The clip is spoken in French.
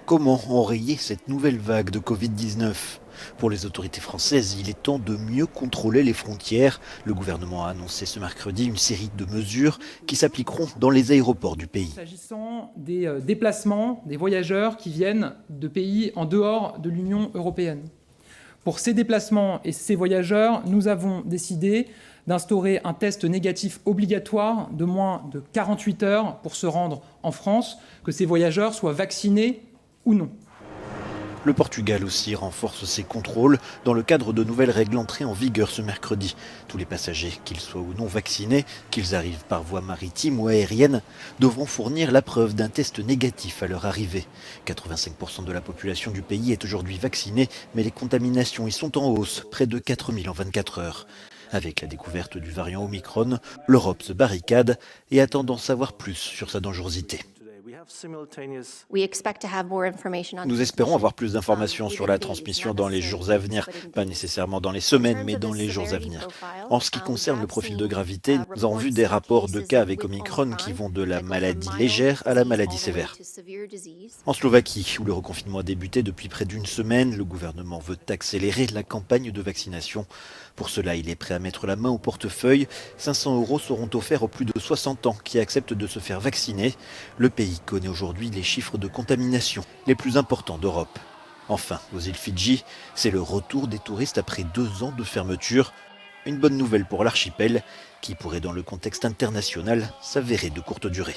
Comment enrayer cette nouvelle vague de Covid-19 ? Pour les autorités françaises, il est temps de mieux contrôler les frontières. Le gouvernement a annoncé ce mercredi une série de mesures qui s'appliqueront dans les aéroports du pays. S'agissant des déplacements des voyageurs qui viennent de pays en dehors de l'Union européenne. Pour ces déplacements et ces voyageurs, nous avons décidé d'instaurer un test négatif obligatoire de moins de 48 heures pour se rendre en France, que ces voyageurs soient vaccinés ou non. Le Portugal aussi renforce ses contrôles dans le cadre de nouvelles règles entrées en vigueur ce mercredi. Tous les passagers, qu'ils soient ou non vaccinés, qu'ils arrivent par voie maritime ou aérienne, devront fournir la preuve d'un test négatif à leur arrivée. 85% de la population du pays est aujourd'hui vaccinée, mais les contaminations y sont en hausse, près de 4000 en 24 heures. Avec la découverte du variant Omicron, l'Europe se barricade et attend d'en savoir plus sur sa dangerosité. Nous espérons avoir plus d'informations sur la transmission dans les jours à venir, pas nécessairement dans les semaines, mais dans les jours à venir. En ce qui concerne le profil de gravité, nous avons vu des rapports de cas avec Omicron qui vont de la maladie légère à la maladie sévère. En Slovaquie, où le reconfinement a débuté depuis près d'une semaine, le gouvernement veut accélérer la campagne de vaccination. Pour cela, il est prêt à mettre la main au portefeuille. 500 € seront offerts aux plus de 60 ans qui acceptent de se faire vacciner. Le pays connaît aujourd'hui les chiffres de contamination les plus importants d'Europe. Enfin, aux îles Fidji, c'est le retour des touristes après 2 ans de fermeture. Une bonne nouvelle pour l'archipel qui pourrait, dans le contexte international, s'avérer de courte durée.